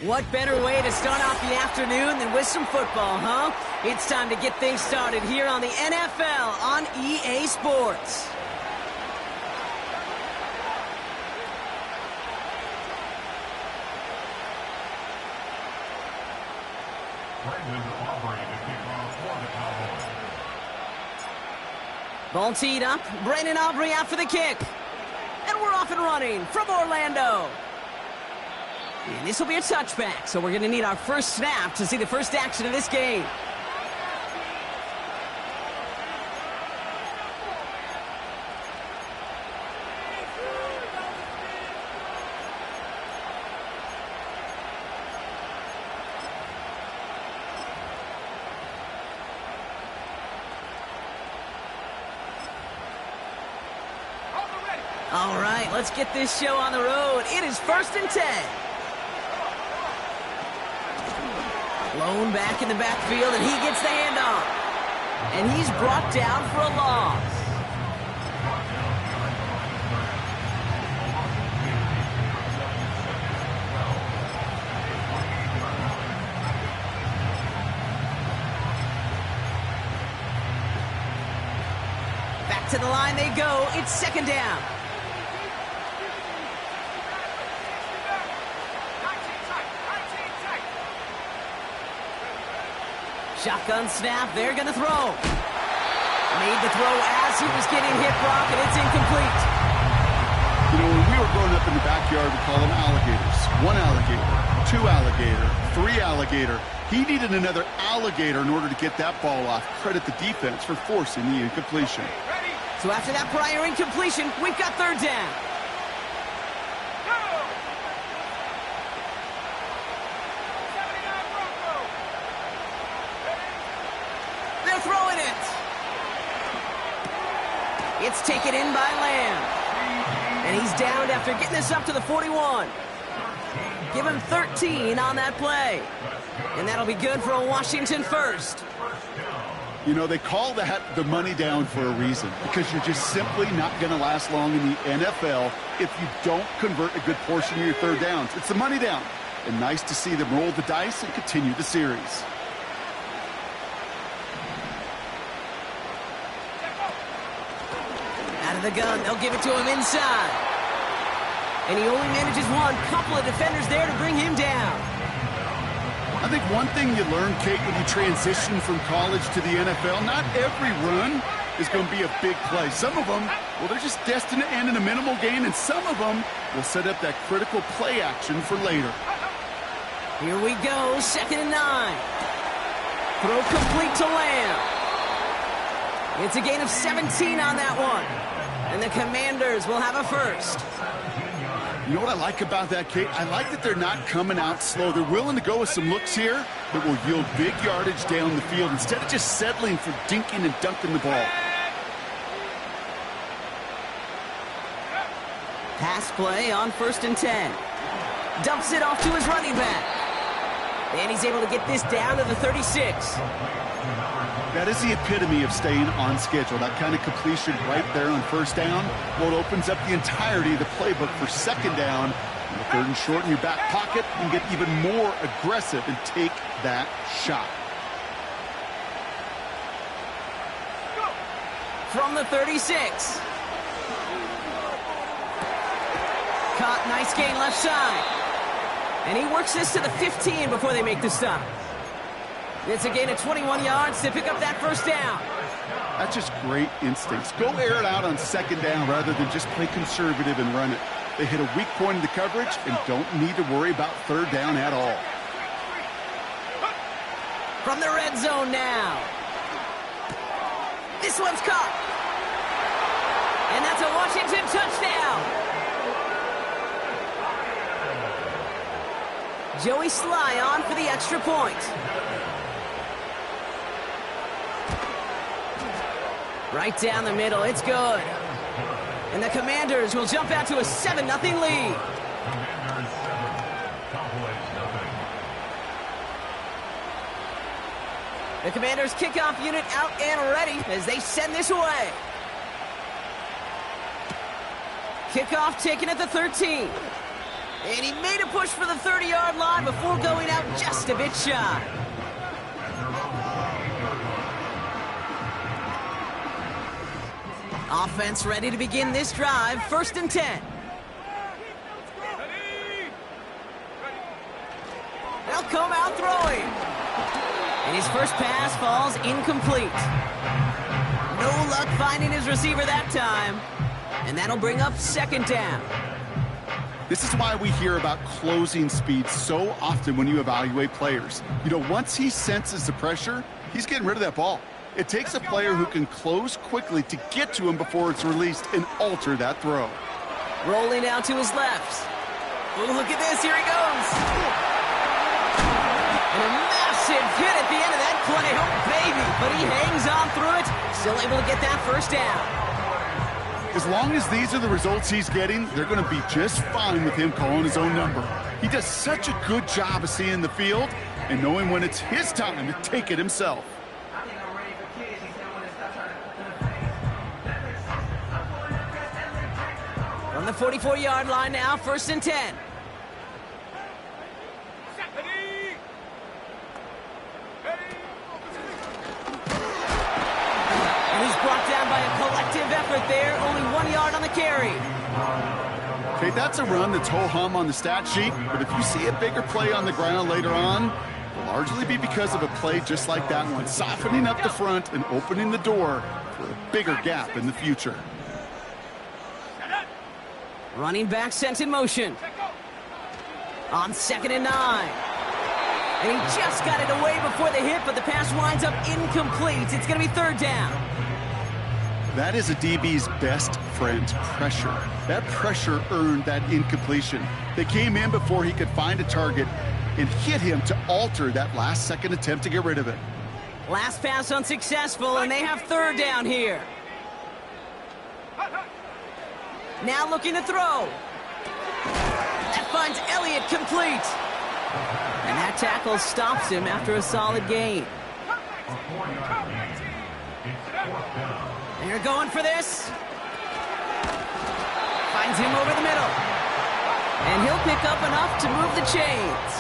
What better way to start off the afternoon than with some football, huh? It's time to get things started here on the NFL on EA Sports. Ball teed up. Brandon Aubrey out for the kick. And we're off and running from Orlando. And this will be a touchback, so we're going to need our first snap to see the first action of this game. All right, let's get this show on the road. It is 1st and 10. Lone back in the backfield, and he gets the handoff. And he's brought down for a loss. Back to the line they go. It's 2nd down. Shotgun snap, they're going to throw. Made the throw as he was getting hit, Brock, and it's incomplete. You know, when we were growing up in the backyard, we call them alligators. 1 alligator, 2 alligator, 3 alligator. He needed another alligator in order to get that ball off. Credit the defense for forcing the incompletion. So after that prior incompletion, we've got 3rd down. Throwing it. It's taken in by Lamb. And he's downed after getting this up to the 41. Give him 13 on that play. And that'll be good for a Washington first. You know, they call that the money down for a reason, because you're just simply not going to last long in the NFL if you don't convert a good portion of your 3rd downs. It's the money down. And nice to see them roll the dice and continue the series. Out of the gun, they'll give it to him inside. And he only manages one. Couple of defenders there to bring him down. I think one thing you learn, Kate, when you transition from college to the NFL, not every run is going to be a big play. Some of them, well, they're just destined to end in a minimal gain, and some of them will set up that critical play action for later. Here we go, 2nd and 9. Throw complete to Lamb. It's a gain of 17 on that one. And the Commanders will have a first. You know what I like about that, Kate? I like that they're not coming out slow. They're willing to go with some looks here that will yield big yardage down the field instead of just settling for dinking and dunking the ball. Pass play on 1st and 10. Dumps it off to his running back. And he's able to get this down to the 36. That is the epitome of staying on schedule. That kind of completion right there on 1st down. Well, it opens up the entirety of the playbook for 2nd down. And the 3rd and short in your back pocket, and get even more aggressive and take that shot. From the 36. Caught, nice gain left side. And he works this to the 15 before they make the stop. It's a gain of 21 yards to pick up that 1st down. That's just great instincts. Go air it out on 2nd down rather than just play conservative and run it. They hit a weak point in the coverage and don't need to worry about 3rd down at all. From the red zone now. This one's caught. And that's a Washington touchdown. Joey Sly on for the extra point. Right down the middle, it's good. And the Commanders will jump out to a 7-0 lead. The Commanders' kickoff unit out and ready as they send this away. Kickoff taken at the 13. And he made a push for the 30-yard line before going out just a bit shy. Offense ready to begin this drive. 1st and 10. They'll come out throwing. And his first pass falls incomplete. No luck finding his receiver that time. And that'll bring up 2nd down. This is why we hear about closing speed so often when you evaluate players. You know, once he senses the pressure, he's getting rid of that ball. It takes a player who can close quickly to get to him before it's released and alter that throw. Rolling out to his left. Oh, look at this. Here he goes. And a massive hit at the end of that play. Oh, baby. But he hangs on through it. Still able to get that 1st down. As long as these are the results he's getting, they're going to be just fine with him calling his own number. He does such a good job of seeing the field and knowing when it's his time to take it himself. From the 44-yard line now, 1st and 10. And he's brought down by a collective effort there. Only 1 yard on the carry. Okay, that's a run that's ho-hum on the stat sheet, but if you see a bigger play on the ground later on, it'll largely be because of a play just like that one, softening up the front and opening the door for a bigger gap in the future. Running back sent in motion. On 2nd and 9. And he just got it away before the hit, but the pass winds up incomplete. It's going to be 3rd down. That is a DB's best friend, pressure. That pressure earned that incompletion. They came in before he could find a target and hit him to alter that last-second attempt to get rid of it. Last pass unsuccessful, and they have 3rd down here. Now looking to throw. That finds Elliott complete. And that tackle stops him after a solid gain. They're going for this. Finds him over the middle. And he'll pick up enough to move the chains.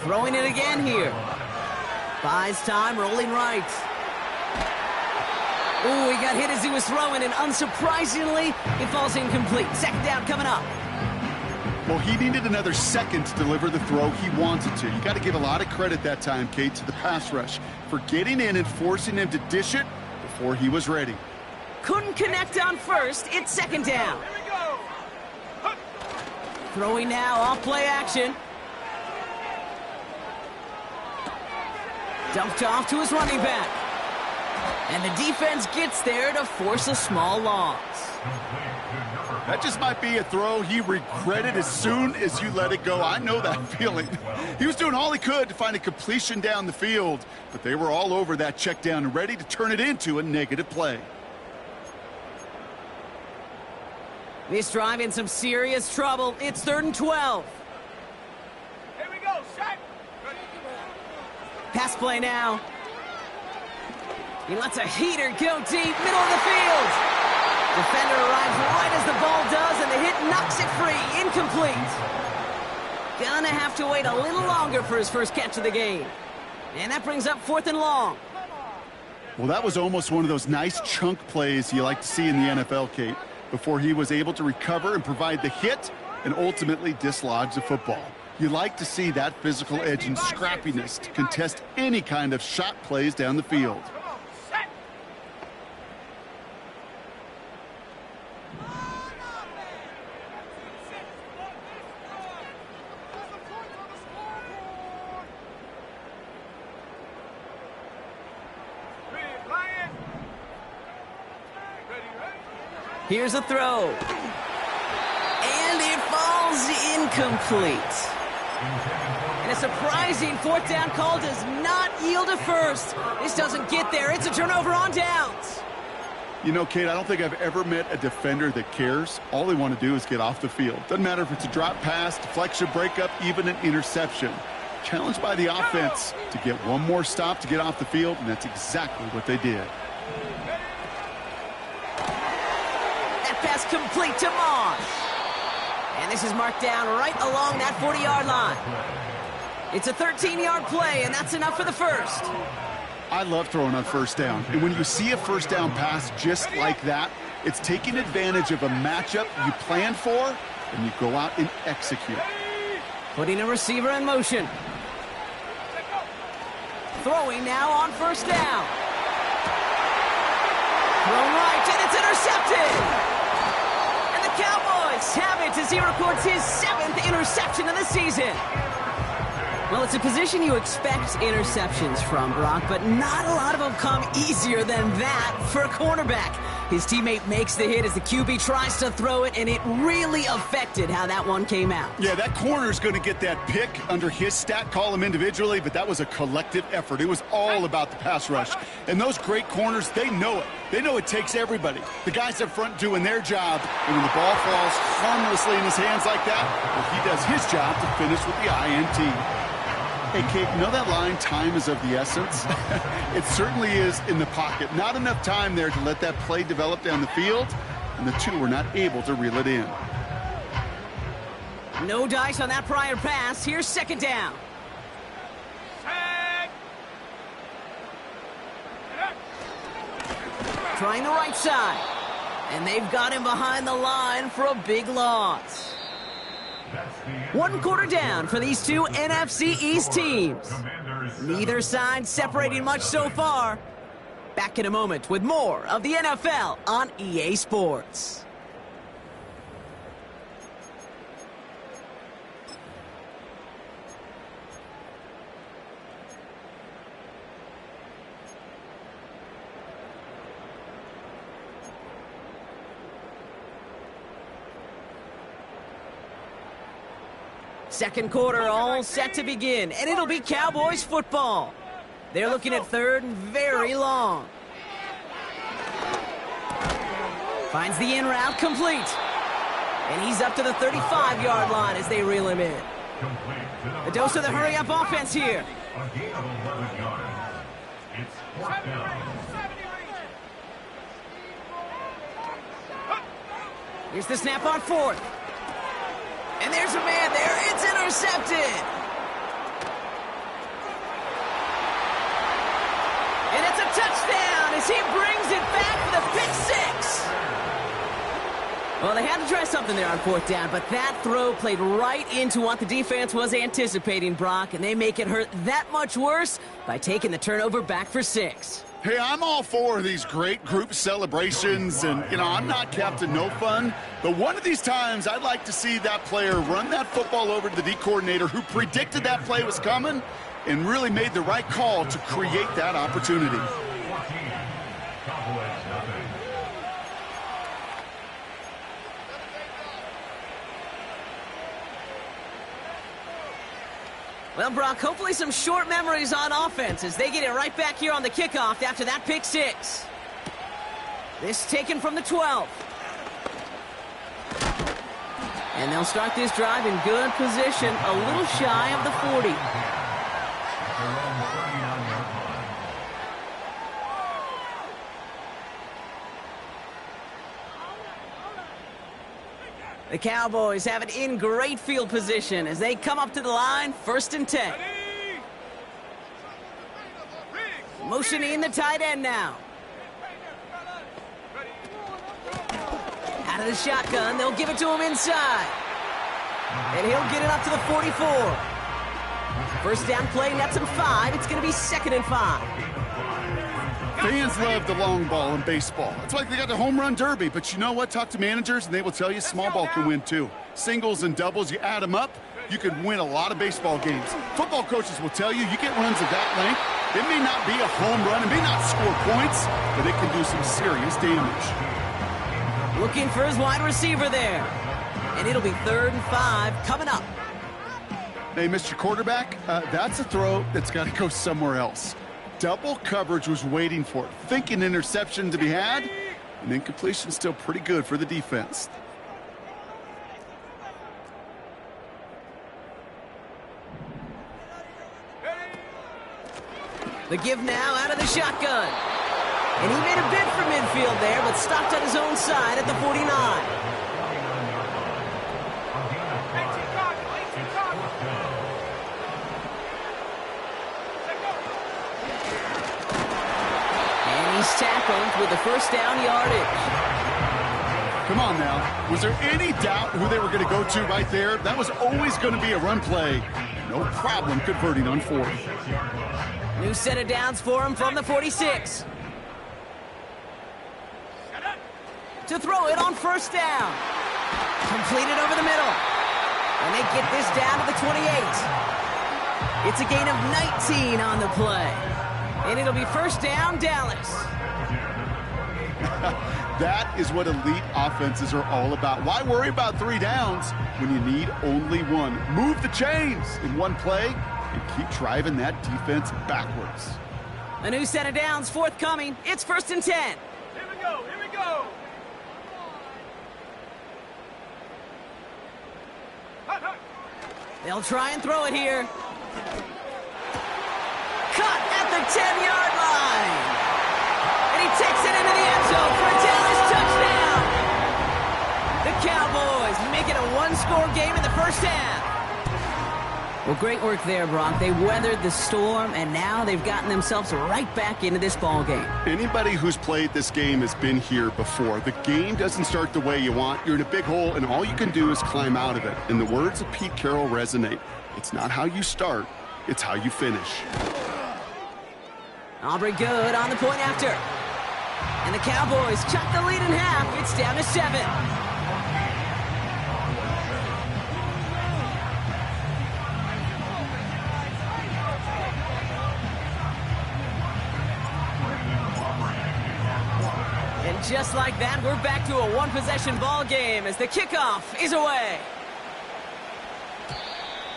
Throwing it again here. Buys time, rolling right. Ooh, he got hit as he was throwing, and unsurprisingly, it falls incomplete. 2nd down coming up. Well, he needed another second to deliver the throw he wanted to. You got to give a lot of credit that time, Kate, to the pass rush for getting in and forcing him to dish it before he was ready. Couldn't connect on 1st. It's 2nd down. Throwing now, off play action. Dumped off to his running back. And the defense gets there to force a small loss. That just might be a throw he regretted as soon as you let it go. I know that feeling. He was doing all he could to find a completion down the field, but they were all over that check down and ready to turn it into a negative play. This drive in some serious trouble. It's 3rd and 12. Here we go, set. Pass play now. He lets a heater go deep, middle of the field. Defender arrives right as the ball does, and the hit knocks it free. Incomplete. Gonna have to wait a little longer for his first catch of the game. And that brings up 4th and long. Well, that was almost one of those nice chunk plays you like to see in the NFL, Kate, before he was able to recover and provide the hit and ultimately dislodge the football. You like to see that physical edge and scrappiness to contest any kind of shot plays down the field. Here's a throw. And it falls incomplete. And a surprising 4th down call does not yield a first. This doesn't get there. It's a turnover on downs. You know, Kate, I don't think I've ever met a defender that cares. All they want to do is get off the field. Doesn't matter if it's a drop pass, deflection, breakup, even an interception. Challenged by the offense to get one more stop to get off the field, and that's exactly what they did. pass complete to Moss. And this is marked down right along that 40-yard line. It's a 13-yard play, and that's enough for the first. I love throwing on first down. And when you see a first down pass just like that, it's taking advantage of a matchup you planned for, and you go out and execute. Putting a receiver in motion. Throwing now on first down. Thrown right, and it's intercepted. And the Cowboys have it as he records his 7th interception of the season. Well, it's a position you expect interceptions from, Brock, but not a lot of them come easier than that for a cornerback. His teammate makes the hit as the QB tries to throw it, and it really affected how that one came out. Yeah, that corner's going to get that pick under his stat column individually, but that was a collective effort. It was all about the pass rush. And those great corners, they know it. They know it takes everybody. The guys up front doing their job, and when the ball falls harmlessly in his hands like that, well, he does his job to finish with the INT. Hey, Kate, you know that line, time is of the essence? It certainly is in the pocket. Not enough time there to let that play develop down the field, and the two were not able to reel it in. No dice on that prior pass. Here's second down. Trying the right side. And they've got him behind the line for a big loss. 1 quarter down for these two NFC East teams. Neither side separating much so far. Back in a moment with more of the NFL on EA Sports. Second quarter all set to begin, and it'll be Cowboys football. They're looking at third and very long. Finds the in route complete. And he's up to the 35-yard line as they reel him in. A dose of the hurry-up offense here. Here's the snap on fourth. And there's a man there. It's intercepted. And it's a touchdown as he brings it back for the pick six. Well, they had to try something there on fourth down, but that throw played right into what the defense was anticipating, Brock, and they make it hurt that much worse by taking the turnover back for 6. Hey, I'm all for these great group celebrations, and, I'm not Captain No Fun, but one of these times I'd like to see that player run that football over to the D coordinator who predicted that play was coming and really made the right call to create that opportunity. Well, Brock, hopefully some short memories on offense as they get it right back here on the kickoff after that pick six. This taken from the 12. And they'll start this drive in good position, a little shy of the 40. The Cowboys have it in great field position as they come up to the line, 1st and 10. Motioning the tight end now. Out of the shotgun, they'll give it to him inside. And he'll get it up to the 44. First down play, nets him 5. It's going to be 2nd and 5. Fans love the long ball in baseball. It's like they got the home run derby, but you know what? Talk to managers, and they will tell you small ball can win too. Singles and doubles, you add them up, you can win a lot of baseball games. Football coaches will tell you, you get runs of that length, it may not be a home run, it may not score points, but it can do some serious damage. Looking for his wide receiver there. And it'll be 3rd and 5 coming up. Hey, Mr. Quarterback, that's a throw that's got to go somewhere else. Double coverage was waiting for it, thinking interception to be had, and then completion still pretty good for the defense. The give now out of the shotgun. And he made a bid for downfield there, but stopped on his own side at the 49. 18 Cardinal, 18 Cardinal. And he's tackled with the first down yardage. Come on now. Was there any doubt who they were going to go to right there? That was always going to be a run play. No problem converting on fourth. New set of downs for him from the 46. To throw it on first down. Completed over the middle. And they get this down to the 28. It's a gain of 19 on the play. And it'll be first down, Dallas. That is what elite offenses are all about. Why worry about 3 downs when you need only one? Move the chains in one play and keep driving that defense backwards. A new set of downs forthcoming. It's first and 10. Here we go, here we go. They'll try and throw it here. Cut at the 10-yard line. And he takes it into the end zone for a Dallas touchdown. The Cowboys make it a one-score game in the first half. Well, great work there, Brock. They weathered the storm, and now they've gotten themselves right back into this ball game. Anybody who's played this game has been here before. The game doesn't start the way you want. You're in a big hole, and all you can do is climb out of it. And the words of Pete Carroll resonate. It's not how you start, it's how you finish. Aubrey good on the point after. And the Cowboys cut the lead in half. It's down to 7. And just like that, we're back to a one-possession ball game as the kickoff is away.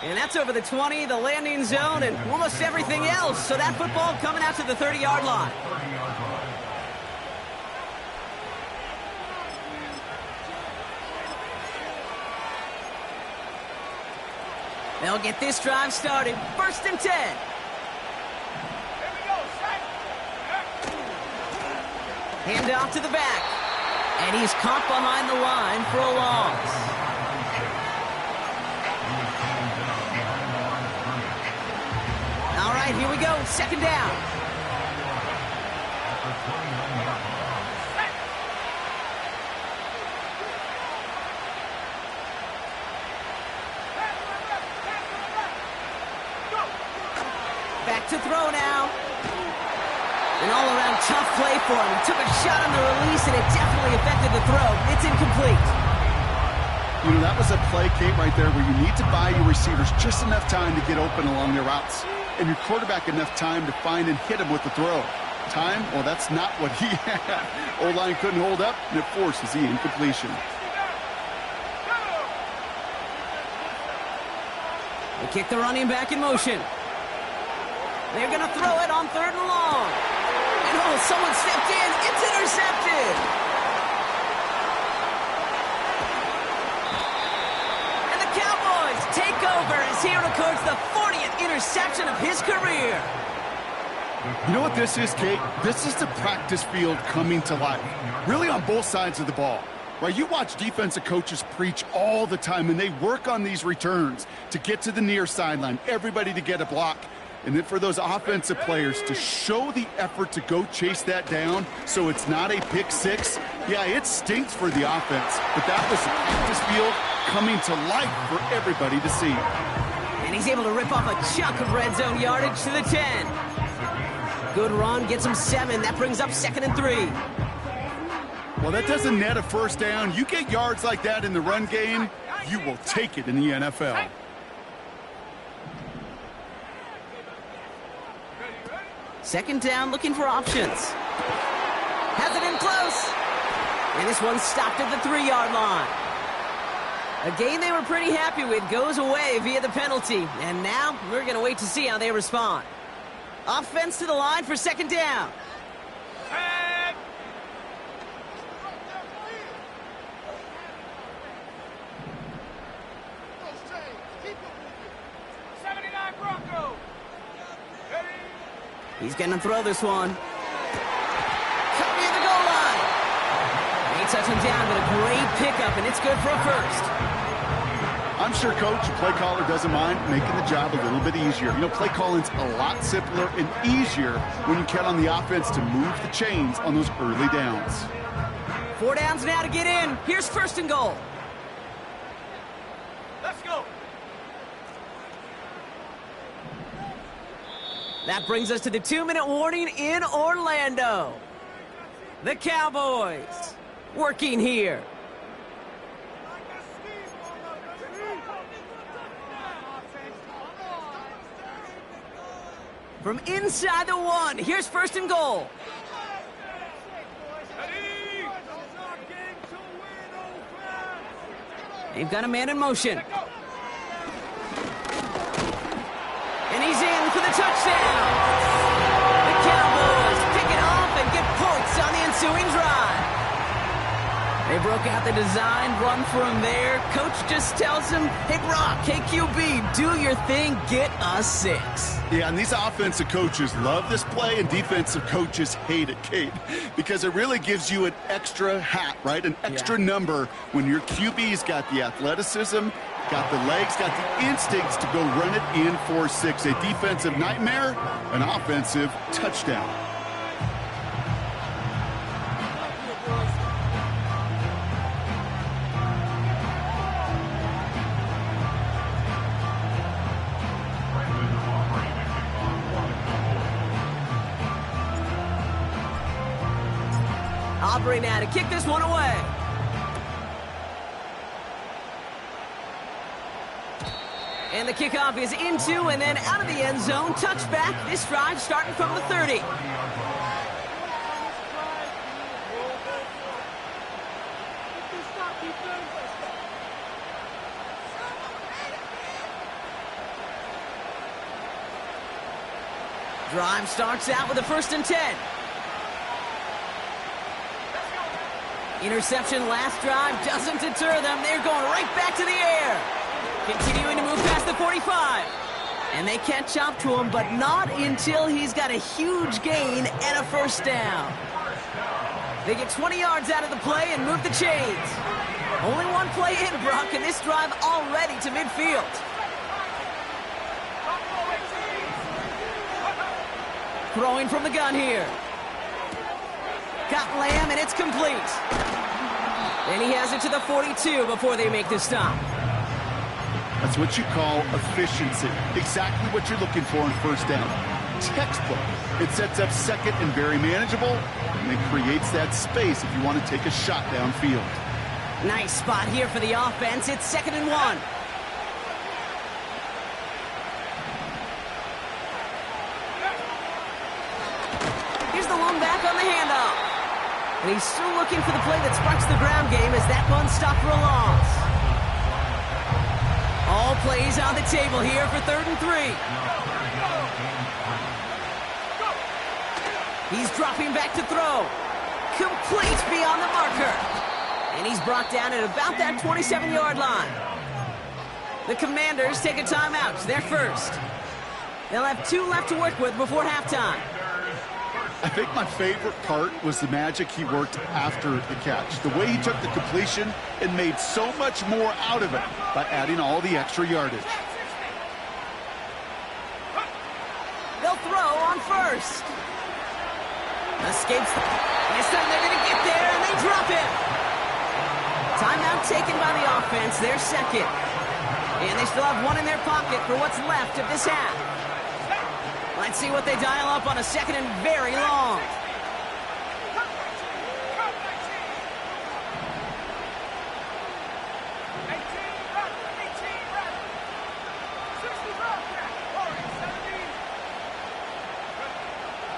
And that's over the 20, the landing zone, and almost everything else. So that football coming out to the 30-yard line. They'll get this drive started. First and 10. Here we go, set. Hand off to the back. And he's caught behind the line for a loss. All right, here we go. Second down. Back to throw now. An all-around tough play for him. He took a shot on the release, and it definitely affected the throw. It's incomplete. You know, that was a play, Kate, right there where you need to buy your receivers just enough time to get open along their routes. And your quarterback enough time to find and hit him with the throw. Time? Well, that's not what he had. O-line couldn't hold up, and it forces the incompletion. They kick the running back in motion. They're going to throw it on third and long. And oh, someone stepped in. It's intercepted. And the Cowboys take over as he records the 40th interception of his career. You know what this is, Kate? This is the practice field coming to life. Really on both sides of the ball. Right, you watch defensive coaches preach all the time, and they work on these returns to get to the near sideline, everybody to get a block. And then for those offensive players to show the effort to go chase that down so it's not a pick six, yeah, it stinks for the offense. But that was the practice field coming to life for everybody to see. And he's able to rip off a chunk of red zone yardage to the 10. Good run, gets him 7. That brings up 2nd and 3. Well, that doesn't net a first down. You get yards like that in the run game, you will take it in the NFL. Second down, looking for options. Has it in close. And this one stopped at the 3-yard line. A gain they were pretty happy with goes away via the penalty. And now we're going to wait to see how they respond. Offense to the line for second down. Set. '79 Broncos. He's going to throw this one. Cut near the goal line. touch him down, but a great pickup, and it's good for a first. I'm sure, Coach, the play caller doesn't mind making the job a little bit easier. You know, play calling's a lot simpler and easier when you count on the offense to move the chains on those early downs. 4 downs now to get in. Here's first and goal. Let's go. That brings us to the 2-minute warning in Orlando. The Cowboys working here. From inside the 1, here's first and goal. They've got a man in motion. And he's in for the touchdown. The Cowboys pick it off and get points on the ensuing drive. They broke out the design run for him there. Coach just tells him, hey, Brock, hey, QB, do your thing, get us 6. Yeah, and these offensive coaches love this play, and defensive coaches hate it, Kate, because it really gives you an extra hat, right? An extra number when your QB's got the athleticism, got the legs, got the instincts to go run it in for 6. A defensive nightmare, an offensive touchdown. Aubrey now to kick this one away. And the kickoff is into and then out of the end zone. Touchback. This drive starting from the 30. Drive starts out with a 1st and 10. Interception last drive doesn't deter them. They're going right back to the air. Continuing to move past the 45. And they catch up to him, but not until he's got a huge gain and a 1st down. They get 20 yards out of the play and move the chains. Only one play in, Brock, and this drive already to midfield. Throwing from the gun here. Got Lamb, and it's complete. Then he has it to the 42 before they make the stop. That's what you call efficiency. Exactly what you're looking for in 1st down. Textbook. It sets up 2nd and very manageable, and it creates that space if you want to take a shot downfield. Nice spot here for the offense. It's 2nd and 1. Here's the lone back on the handoff. And he's still looking for the play that sparks the ground game as that one stopped for a loss. All plays on the table here for 3rd and 3. He's dropping back to throw. Complete beyond the marker. And he's brought down at about that 27-yard line. The Commanders take a timeout. They're first. They'll have 2 left to work with before halftime. I think my favorite part was the magic he worked after the catch. The way he took the completion and made so much more out of it by adding all the extra yardage. They'll throw on 1st. Escapes. This time they're going to get there, and they drop it. Timeout taken by the offense. They're 2nd. And they still have 1 in their pocket for what's left of this half. Let's see what they dial up on a 2nd and very long.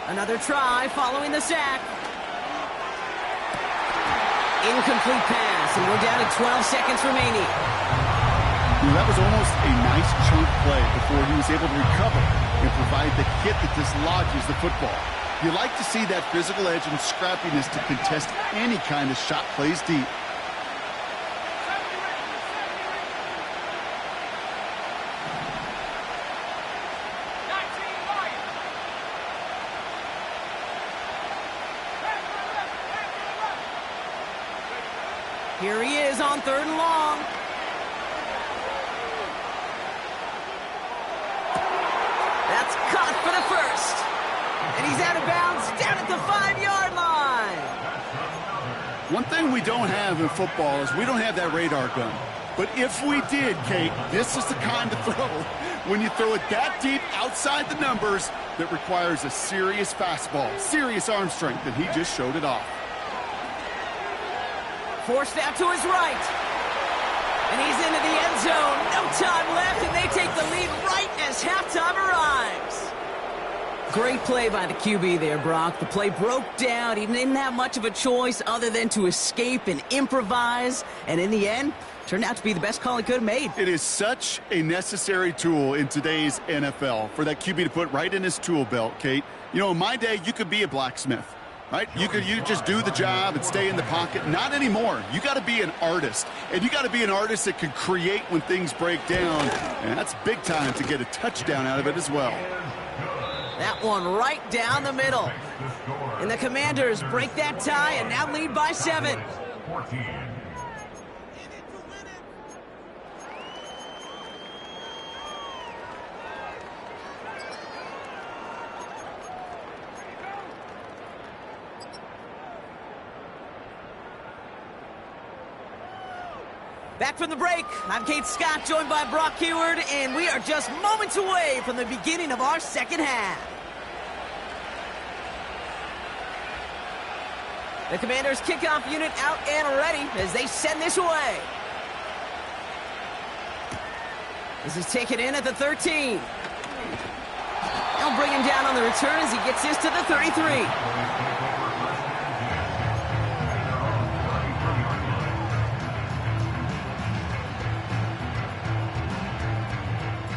Another try following the sack. Incomplete pass, and we're down to 12 seconds remaining. That was almost a nice chunk play before he was able to recover and provide the hit that dislodges the football. You like to see that physical edge and scrappiness to contest any kind of shot plays deep. Here he is on 3rd and long. That's caught for the first. And he's out of bounds down at the 5-yard line. One thing we don't have in football is we don't have that radar gun. But if we did, Kate, this is the kind of throw, when you throw it that deep outside the numbers, that requires a serious fastball, serious arm strength, and he just showed it off. Forced out to his right. And he's into the end zone. No time left, and they take the lead right as halftime arrives. Great play by the QB there, Brock. The play broke down. He didn't have much of a choice other than to escape and improvise. And in the end, turned out to be the best call he could have made. It is such a necessary tool in today's NFL for that QB to put right in his tool belt, Kate. You know, in my day, you could be a blacksmith, right? You just do the job and stay in the pocket. Not anymore. You got to be an artist. And you got to be an artist that can create when things break down. And that's big time to get a touchdown out of it as well. That one right down the middle. And the Commanders break that tie and now lead by 7. Back from the break, I'm Kate Scott, joined by Brock Heward, and we are just moments away from the beginning of our second half. The Commanders' kickoff unit out and ready as they send this away. This is taken in at the 13. They'll bring him down on the return as he gets this to the 33.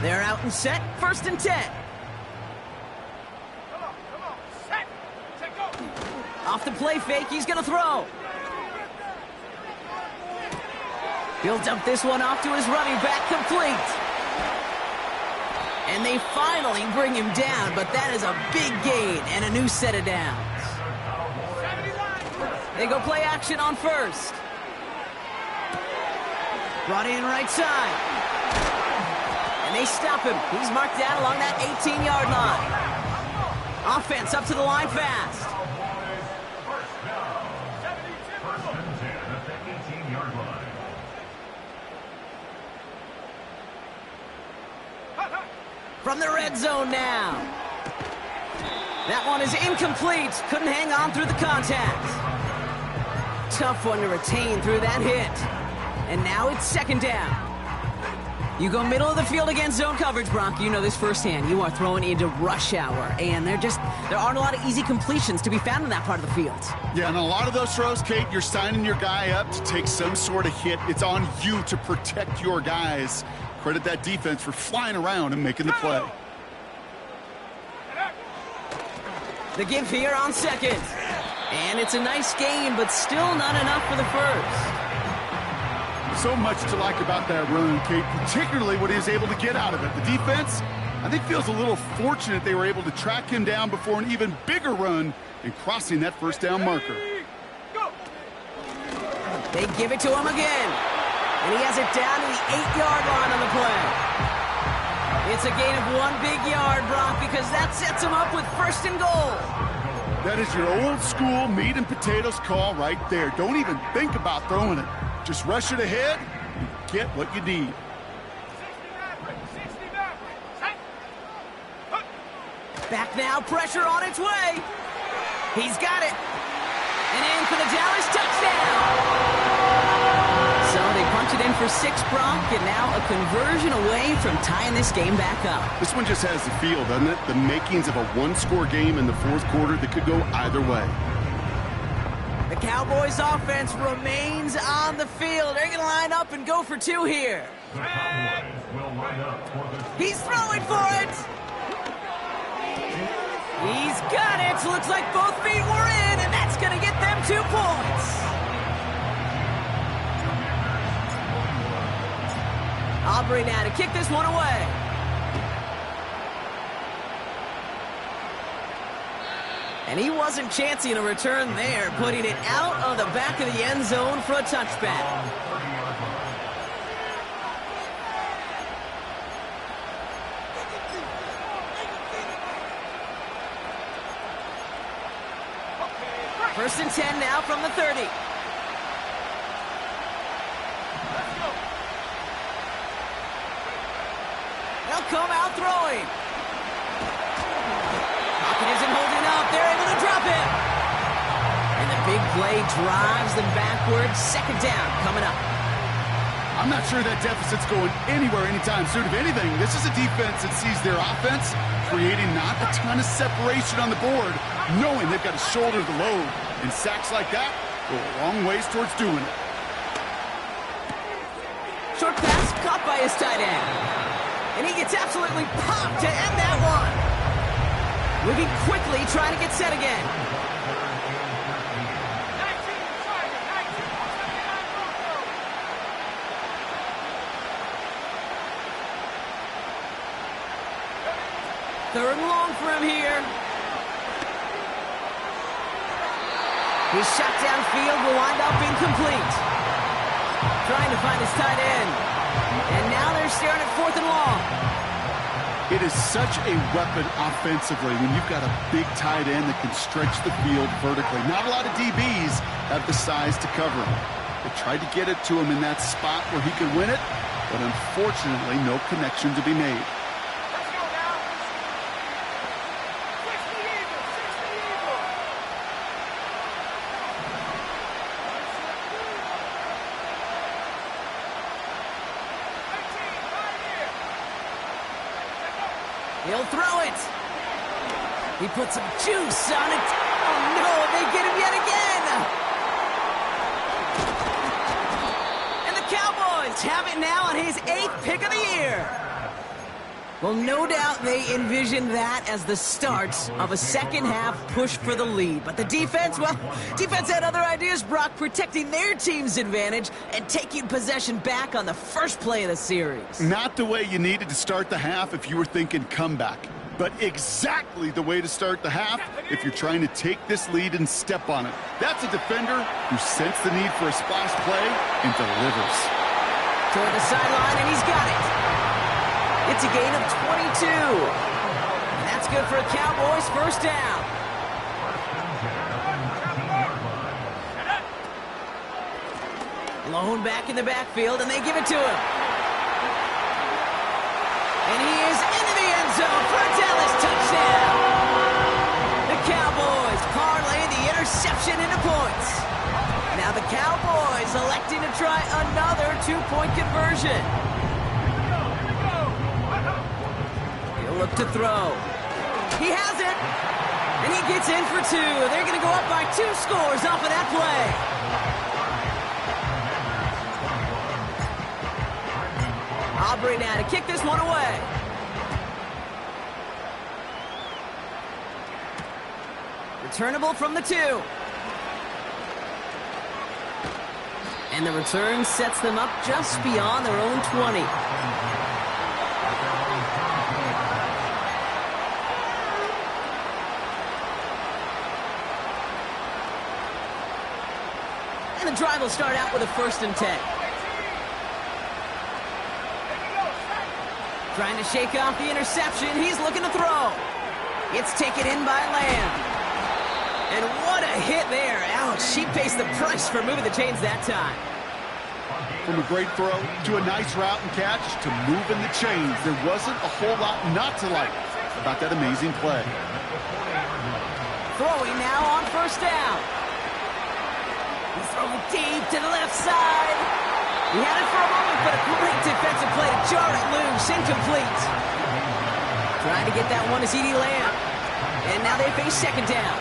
They're out and set, 1st and 10. Come on, set, go. Off the play fake, he's going to throw. He'll dump this one off to his running back, complete. And they finally bring him down, but that is a big gain and a new set of downs. They go play action on 1st. Brought in right side. And they stop him. He's marked down along that 18-yard line. Offense up to the line fast. From the red zone now. That one is incomplete. Couldn't hang on through the contact. Tough one to retain through that hit. And now it's 2nd down. You go middle of the field against zone coverage, Brock. You know this firsthand. You are throwing into rush hour, and there aren't a lot of easy completions to be found in that part of the field. Yeah, and a lot of those throws, Kate, you're signing your guy up to take some sort of hit. It's on you to protect your guys. Credit that defense for flying around and making the play. The give here on 2nd. And it's a nice gain, but still not enough for the first. So much to like about that run, Kate, particularly what he was able to get out of it. The defense, I think, feels a little fortunate they were able to track him down before an even bigger run and crossing that 1st down marker. They give it to him again. And he has it down to the 8-yard line on the play. It's a gain of 1 big yard, Brock, because that sets him up with 1st and goal. That is your old school meat and potatoes call right there. Don't even think about throwing it. Just rush it ahead and get what you need. Back now, pressure on its way. He's got it. And in for the Dallas touchdown. So they punch it in for 6, Brock, and now a conversion away from tying this game back up. This one just has the feel, doesn't it? The makings of a one-score game in the 4th quarter that could go either way. The Cowboys offense remains on the field. They're going to line up and go for 2 here. He's throwing for it. He's got it. Looks like both feet were in, and that's going to get them 2 points. Aubrey now to kick this one away. And And he wasn't chancing a return there, putting it out of the back of the end zone for a touchback. First and 10 now from the 30. They'll come out throwing. Pocket isn't holding up. They're able to drop it. And the big play drives them backwards. Second down coming up. I'm not sure that deficit's going anywhere anytime soon. If anything, this is a defense that sees their offense creating not a ton of separation on the board, knowing they've got to shoulder the load. And sacks like that go a long ways towards doing it. Short pass caught by his tight end. And he gets absolutely popped to end that one. Moving quickly, trying to get set again. Third and long for him here. His shot downfield will wind up incomplete. Trying to find his tight end. And now they're staring at fourth and long. It is such a weapon offensively when you've got a big tight end that can stretch the field vertically. Not a lot of DBs have the size to cover him. They tried to get it to him in that spot where he could win it, but unfortunately no connection to be made. He'll throw it. He puts some juice on it. Oh, no, they get him yet again. And the Cowboys have it now on his 8th pick of the year. Well, no doubt they envisioned that as the start of a second-half push for the lead. But the defense, well, defense had other ideas, Brock, protecting their team's advantage and taking possession back on the first play of the series. Not the way you needed to start the half if you were thinking comeback, but exactly the way to start the half if you're trying to take this lead and step on it. That's a defender who sensed the need for a splash play and delivers. Toward the sideline, and he's got it. It's a gain of 22. And that's good for a Cowboys first down. Lone back in the backfield, and they give it to him. And he is into the end zone for a Dallas touchdown. The Cowboys parlay the interception into points. Now the Cowboys electing to try another two-point conversion. Look to throw. He has it. And he gets in for 2. They're going to go up by 2 scores off of that play. Aubrey now to kick this one away. Returnable from the 2. And the return sets them up just beyond their own 20. The drive will start out with a 1st and 10. Trying to shake off the interception. He's looking to throw. It's taken in by Lamb. And what a hit there. Ouch, she pays the price for moving the chains that time. From a great throw to a nice route and catch to moving the chains, there wasn't a whole lot not to like about that amazing play. Throwing now on 1st down. He's throwing deep to the left side. He had it for a moment, but a great defensive play to jar it loose. Incomplete. Trying to get that one to CeeDee Lamb. And now they face 2nd down.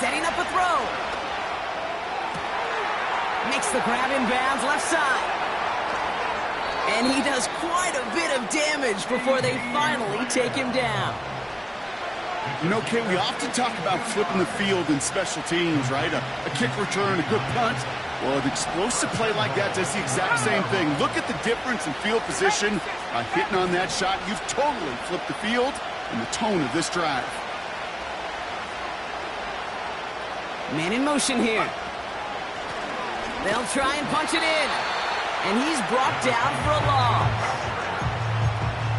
Setting up a throw. Makes the grab inbounds left side. And he does quite a bit of damage before they finally take him down. You know, Kate, we often talk about flipping the field in special teams, right? A kick return, a good punt. Well, an explosive play like that does the exact same thing. Look at the difference in field position. By hitting on that shot, you've totally flipped the field and the tone of this drive. Man in motion here. They'll try and punch it in. And he's brought down for a loss.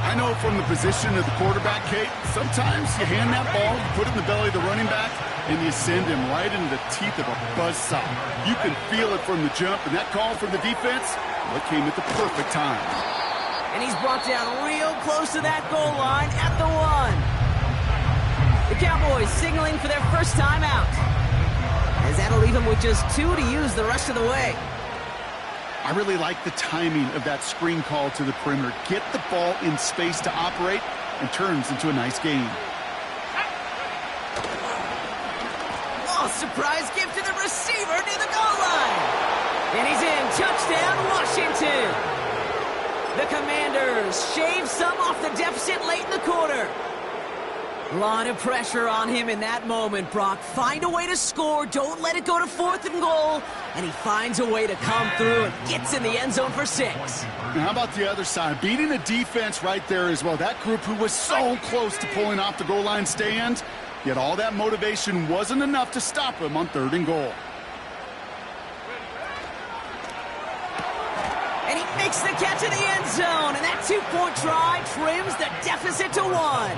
I know from the position of the quarterback, Kate, sometimes you hand that ball, you put it in the belly of the running back, and you send him right into the teeth of a buzzsaw. You can feel it from the jump, and that call from the defense, well, it came at the perfect time. And he's brought down real close to that goal line at the 1. The Cowboys signaling for their first time out, as that'll leave them with just 2 to use the rest of the way. I really like the timing of that screen call to the perimeter. Get the ball in space to operate and turns into a nice game. Oh, surprise gift to the receiver near the goal line. And he's in. Touchdown, Washington. The Commanders shave some off the deficit late in the quarter. A lot of pressure on him in that moment, Brock. Find a way to score. Don't let it go to 4th and goal. And he finds a way to come through and gets in the end zone for 6. Now, how about the other side? Beating a defense right there as well. That group who was so close to pulling off the goal line stand, yet all that motivation wasn't enough to stop him on 3rd and goal. And he makes the catch in the end zone. And that 2-point try trims the deficit to 1.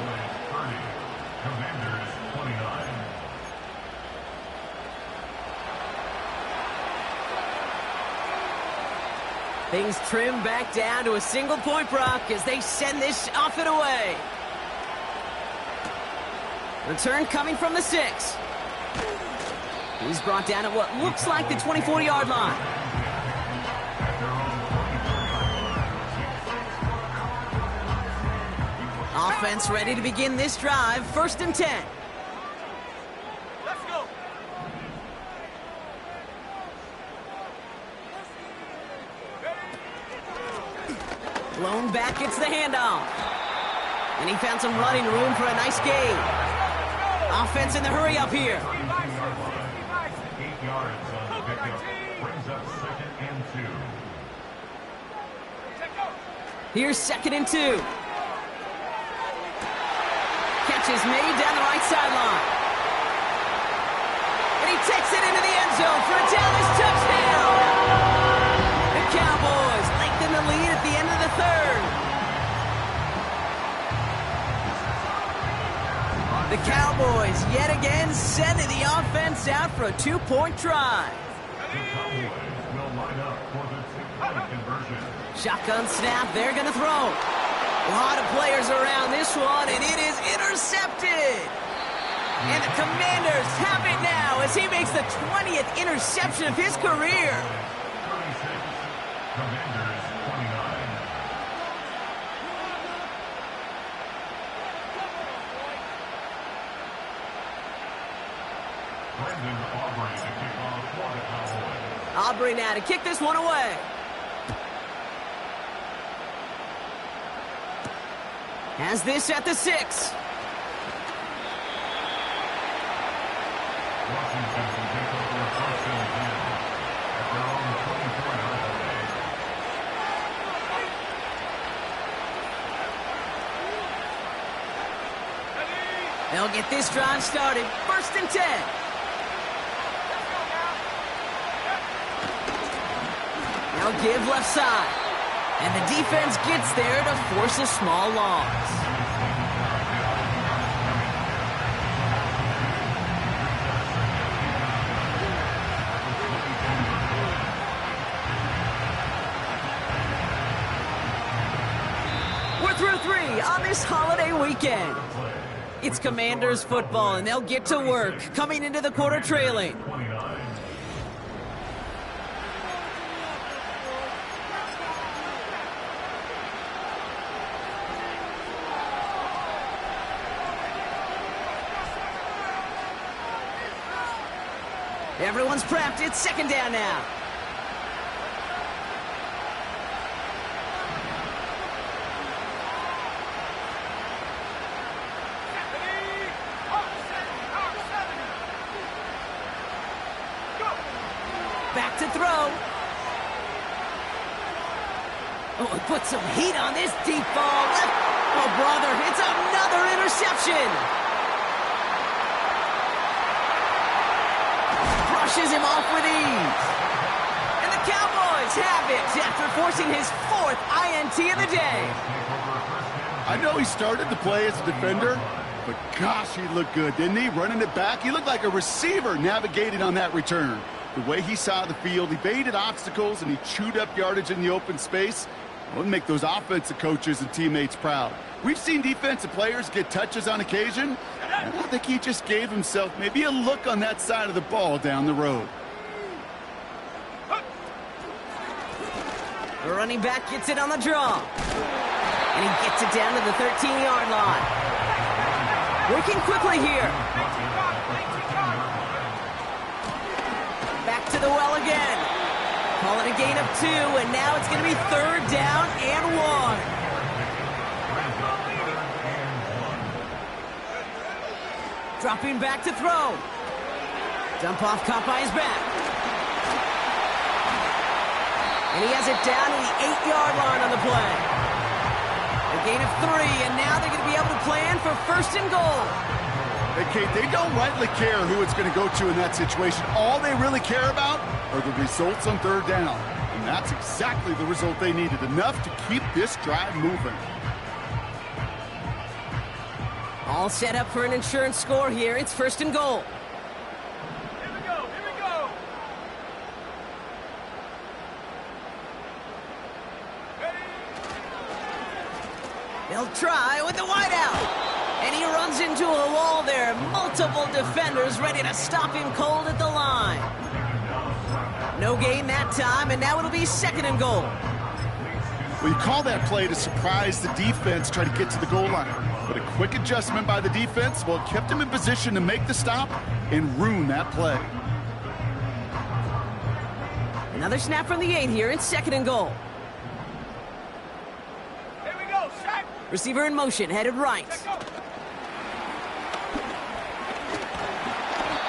Things trim back down to a single point, Brock, as they send this off and away. Return coming from the 6. He's brought down at what looks like the 24-yard line. Offense ready to begin this drive. 1st and 10. Blown back, gets the handoff. And he found some running room for a nice gain. Offense in the hurry up here. 8 yards on the pickup. Brings up 2nd and 2. Here's 2nd and 2. Catch is made down the right sideline. And he takes it into the end zone for a Dallas touchdown. The Cowboys lengthen the lead at the end of the 3rd. The Cowboys yet again sending the offense out for a 2-point try. The Cowboys will line up for the 2-point conversion. Shotgun snap, they're going to throw. A lot of players around this one, and it is intercepted. And the Commanders have it now as he makes the 20th interception of his career. 36, Commanders 29. Brendan Aubrey to kick off for the Cowboys. Aubrey now to kick this one away. Has this at the 6. Washington will take over a 1st and 10 at their own 24-yard line. They'll get this drive started. 1st and 10. They'll give left side. And the defense gets there to force a small loss. We're through 3 on this holiday weekend. It's Commanders football, and they'll get to work, coming into the quarter trailing. Everyone's prepped. It's 2nd down now. back to throw. Oh, he put some heat on this deep ball. Oh, brother, it's another interception. Brushes him off with ease. And the Cowboys have it after forcing his 4th INT of the day. I know he started the play as a defender, but gosh, he looked good, didn't he? Running it back, he looked like a receiver navigating on that return. The way he saw the field, he baited obstacles, and he chewed up yardage in the open space. It would make those offensive coaches and teammates proud. We've seen defensive players get touches on occasion, and I think he just gave himself maybe a look on that side of the ball down the road. The running back gets it on the draw. And he gets it down to the 13-yard line. Working quickly here. Back to the well again. Call it a gain of 2, and now it's going to be 3rd down and 1. Dropping back to throw. Dump off caught by his back. And he has it down to the 8-yard line on the play. A gain of 3, and now they're going to be able to plan for 1st and goal. Hey, Kate, they don't rightly care who it's going to go to in that situation. All they really care about are the results on 3rd down. And that's exactly the result they needed, enough to keep this drive moving. All set up for an insurance score here. It's 1st and goal. Here we go, here we go. They'll try with the wideout. And he runs into a wall there. Multiple defenders ready to stop him cold at the line. No gain that time, and now it'll be 2nd and goal. Well, you call that play to surprise the defense, try to get to the goal line. But a quick adjustment by the defense, well, it kept him in position to make the stop and ruin that play. Another snap from the 8 here. It's 2nd and goal. Here we go, sack. Receiver in motion, headed right.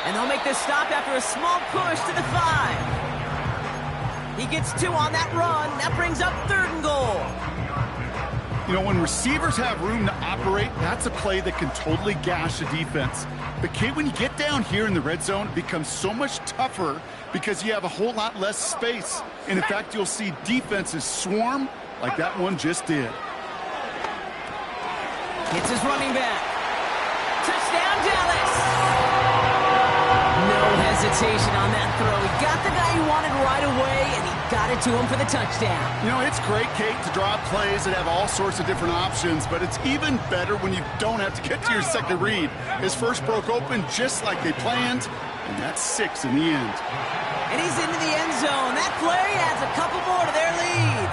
And they'll make this stop after a small push to the 5. He gets 2 on that run. That brings up 3rd and goal. You know, when receivers have room to operate, that's a play that can totally gash a defense. But, Kate, when you get down here in the red zone, it becomes so much tougher because you have a whole lot less space. And, in fact, you'll see defenses swarm like that one just did. Hits his running back. Touchdown, Dallas! No hesitation on that throw. He got the guy he wanted right away, and he got it to him for the touchdown. You know, it's great, Kate, to draw up plays that have all sorts of different options, but it's even better when you don't have to get to your second read. His first broke open just like they planned, and that's 6 in the end. And he's into the end zone. That play adds a couple more to their lead.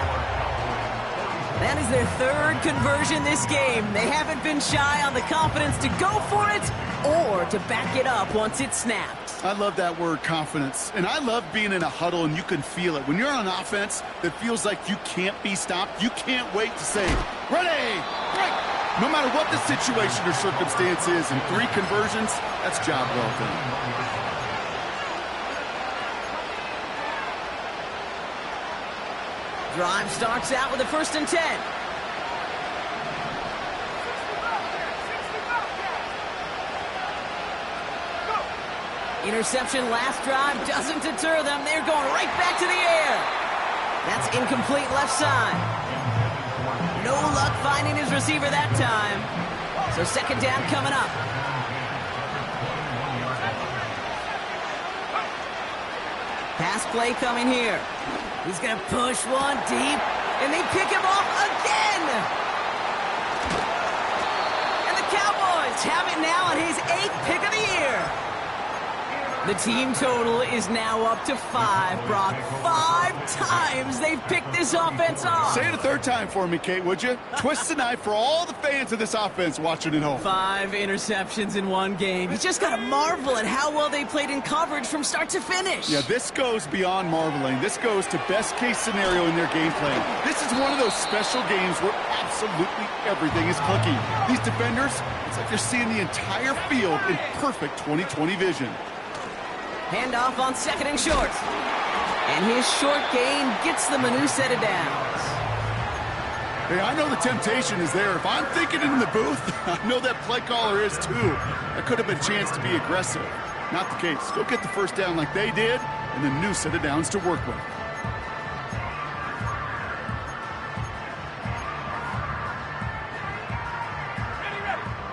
That is their 3rd conversion this game. They haven't been shy on the confidence to go for it or to back it up once it's snapped. I love that word, confidence. And I love being in a huddle and you can feel it. When you're on offense, it feels like you can't be stopped. You can't wait to say, ready, break. No matter what the situation or circumstance is, in 3 conversions, that's job well done. Drive starts out with a 1st and 10. Interception last drive doesn't deter them. They're going right back to the air. That's incomplete left side. No luck finding his receiver that time. So 2nd down coming up. Pass play coming here. He's going to push one deep, and they pick him off again. And the Cowboys have it now on his 8th pick of the year. The team total is now up to 5, Brock. 5 times they've picked this offense off. Say it a 3rd time for me, Kate, would you? Twist the knife for all the fans of this offense watching at home. 5 interceptions in one game. You just got to marvel at how well they played in coverage from start to finish. Yeah, this goes beyond marveling. This goes to best-case scenario in their game plan. This is one of those special games where absolutely everything is clicking. These defenders, it's like they're seeing the entire field in perfect 20/20 vision. Handoff on 2nd and short. And his short gain gets them a new set of downs. Hey, I know the temptation is there. If I'm thinking it in the booth, I know that play caller is too. That could have been a chance to be aggressive. Not the case. Go get the first down like they did, and a new set of downs to work with.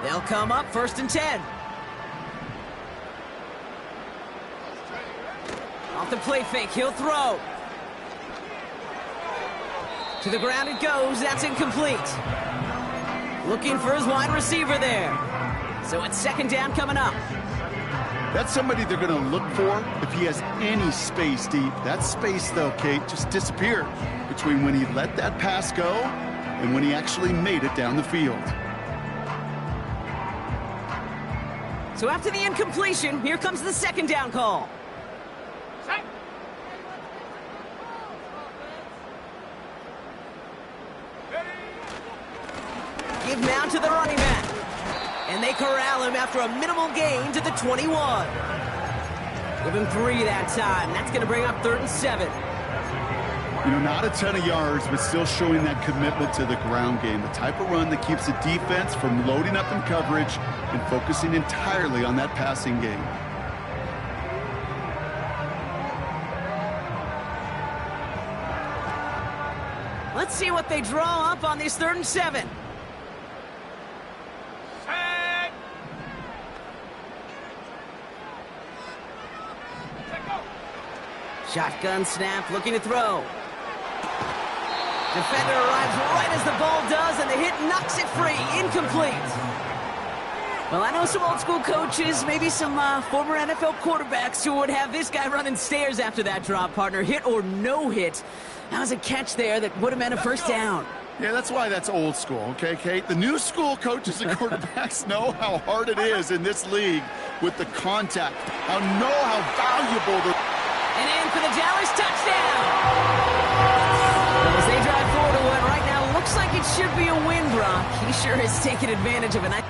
They'll come up 1st and 10. Off the play fake, he'll throw. To the ground it goes, that's incomplete. Looking for his wide receiver there. So it's 2nd down coming up. That's somebody they're going to look for if he has any space deep. That space, though, Kate, just disappeared between when he let that pass go and when he actually made it down the field. So after the incompletion, here comes the 2nd down call. Give now to the running back. And they corral him after a minimal gain to the 21. Give him 3 that time. That's going to bring up 3rd and 7. You know, not a ton of yards, but still showing that commitment to the ground game. The type of run that keeps the defense from loading up in coverage and focusing entirely on that passing game. Let's see what they draw up on this 3rd and 7. Shotgun snap, looking to throw. Defender arrives right as the ball does, and the hit knocks it free. Incomplete. Well, I know some old school coaches, maybe some former NFL quarterbacks who would have this guy running stairs after that drop, partner. Hit or no hit. That was a catch there that would have meant a 1st down. Yeah, that's why that's old school, okay, Kate? The new school coaches and quarterbacks know how hard it is in this league with the contact. How valuable the... And in for the Dallas touchdown. As they drive forward to what right now looks like it should be a win, Brock. He sure has taken advantage of it.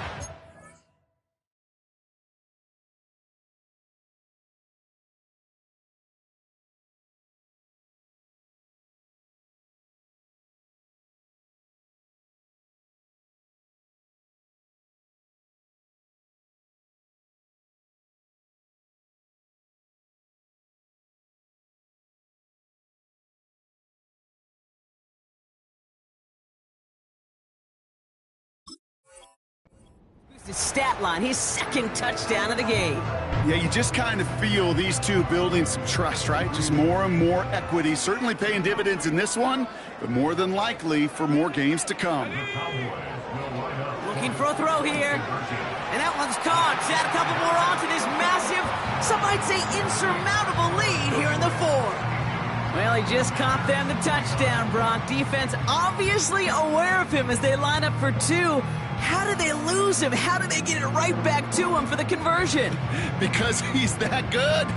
His stat line, his 2nd touchdown of the game. Yeah, you just kind of feel these two building some trust, right? Just more and more equity. Certainly paying dividends in this one, but more than likely for more games to come. Looking for a throw here. And that one's caught. Add a couple more on to this massive, some might say insurmountable lead here in the 4th. Well, he just caught them the touchdown, Brock. Defense obviously aware of him as they line up for 2. How did they lose him? How did they get it right back to him for the conversion? Because he's that good.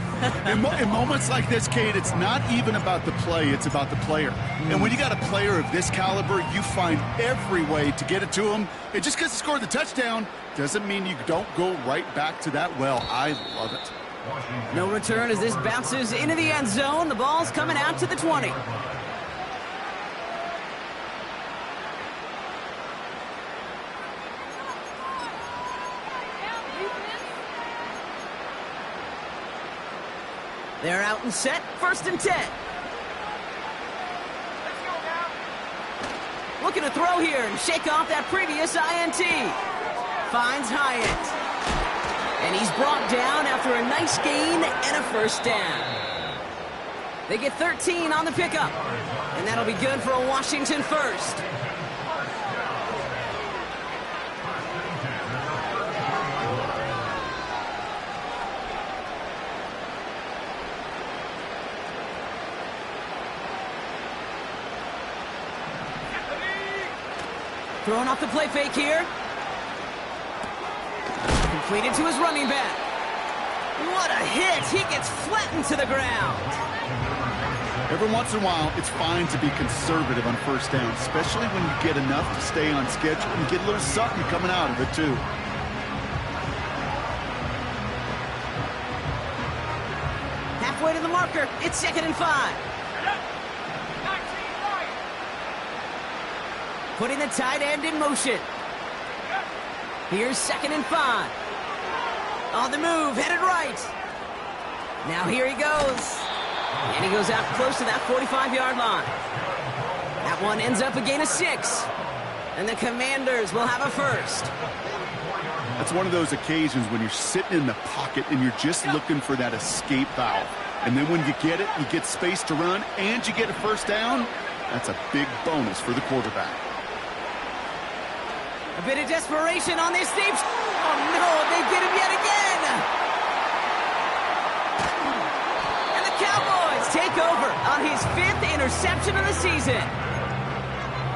In moments like this, Kate, it's not even about the play, it's about the player. And when you got a player of this caliber, you find every way to get it to him. And just because he scored the touchdown doesn't mean you don't go right back to that well. I love it. No return as this bounces into the end zone. The ball's coming out to the 20. They're out and set, 1st and 10. Looking to throw here and shake off that previous INT. Finds Hyatt. And he's brought down after a nice gain and a 1st down. They get 13 on the pickup. And that'll be good for a Washington 1st. Throwing off the play fake here. Completed to his running back. What a hit! He gets flattened to the ground. Every once in a while, it's fine to be conservative on 1st down, especially when you get enough to stay on schedule and get a little something coming out of it, too. Halfway to the mark. marker. It's 2nd and 5. 19 right. Putting the tight end in motion. Here's 2nd and 5. On the move, headed right. Now here he goes. And he goes out close to that 45-yard line. That one ends up a gain of 6. And the Commanders will have a first. That's one of those occasions when you're sitting in the pocket and you're just looking for that escape valve. And then when you get it, you get space to run, and you get a first down. That's a big bonus for the quarterback. A bit of desperation on this deep. Oh, no, they get him yet again. And the Cowboys take over on his 5th interception of the season.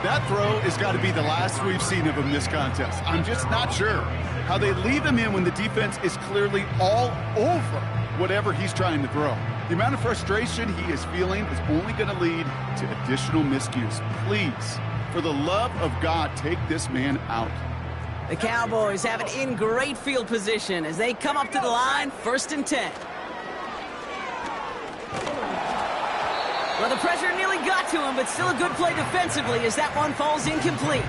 That throw has got to be the last we've seen of him this contest. I'm just not sure how they leave him in when the defense is clearly all over whatever he's trying to throw. The amount of frustration he is feeling is only going to lead to additional miscues. Please, for the love of God, take this man out. The Cowboys have it in great field position as they come up to the line, 1st and 10. Well, the pressure nearly got to him, but still a good play defensively as that one falls incomplete.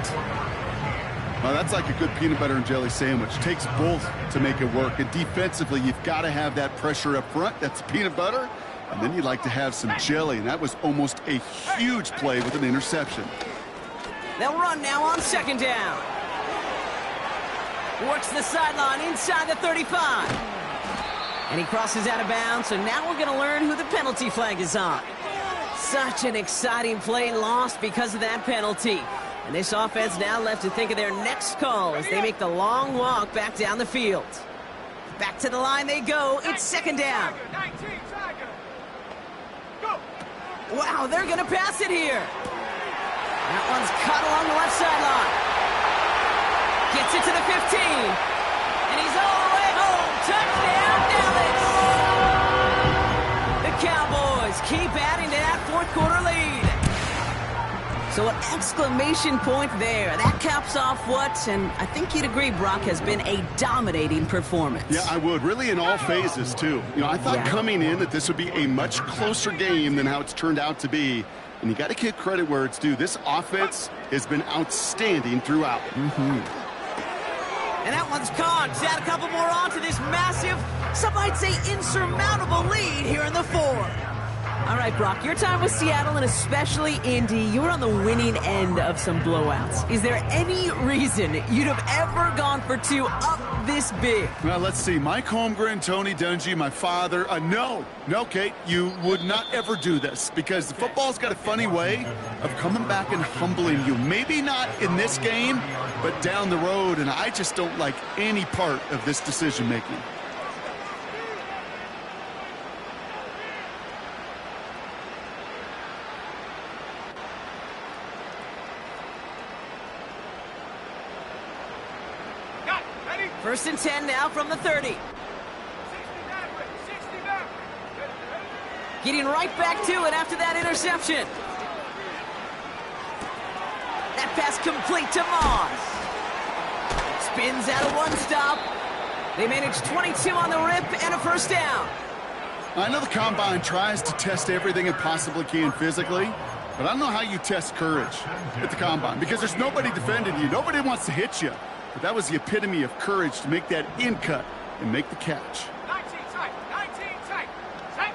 Well, that's like a good peanut butter and jelly sandwich. It takes both to make it work. And defensively, you've got to have that pressure up front. That's peanut butter. And then you'd like to have some jelly. And that was almost a huge play with an interception. They'll run now on 2nd down. Works the sideline inside the 35. And he crosses out of bounds, so now we're going to learn who the penalty flag is on. Such an exciting play lost because of that penalty. And this offense now left to think of their next call as they make the long walk back down the field. Back to the line they go. It's 2nd down. 19 Tiger. Go. Wow, they're going to pass it here. That one's caught along the left sideline. Gets it to the 15. And he's all the way home. Touchdown, Dallas. The Cowboys keep adding to that 4th quarter lead. So an exclamation point there. That caps off what, and I think you'd agree, Brock, has been a dominating performance. Yeah, I would. Really in all phases, too. You know, I thought coming in that this would be a much closer game than how it's turned out to be. And you got to give credit where it's due. This offense has been outstanding throughout. And that one's caught. Add a couple more on to this massive, some might say insurmountable lead here in the 4th. All right, Brock, your time with Seattle and especially Indy, you were on the winning end of some blowouts. Is there any reason you'd have ever gone for 2 up this big? Well, let's see. Mike Holmgren, Tony Dungy, my father. No, Kate, you would not ever do this because the football's got a funny way of coming back and humbling you. Maybe not in this game, but down the road, and I just don't like any part of this decision-making. Got it. Ready? 1st and 10 now from the 30. 69. 69. Getting right back to it after that interception. That pass complete to Moss. Spins out of one stop. They manage 22 on the rip and a first down. I know the Combine tries to test everything it possibly can physically, but I don't know how you test courage at the Combine because there's nobody defending you. Nobody wants to hit you. But that was the epitome of courage to make that in cut and make the catch. 19 tight. 19 tight. Set.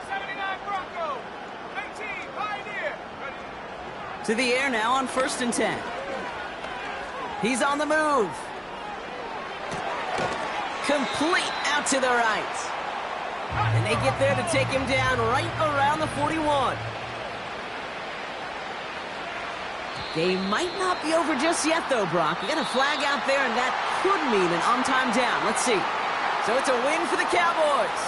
79 Bronco. 19 Pioneer. Ready? To the air now on 1st and 10. He's on the move. Complete out to the right. And they get there to take him down right around the 41. Game might not be over just yet, though, Brock. You got a flag out there, and that could mean an on-time down. Let's see. So it's a win for the Cowboys.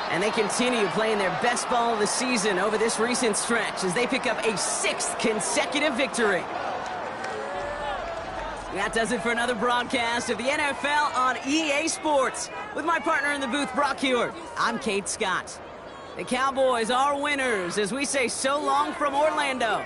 And they continue playing their best ball of the season over this recent stretch as they pick up a 6th consecutive victory. That does it for another broadcast of the NFL on EA Sports. With my partner in the booth, Brock Hewitt, I'm Kate Scott. The Cowboys are winners as we say so long from Orlando.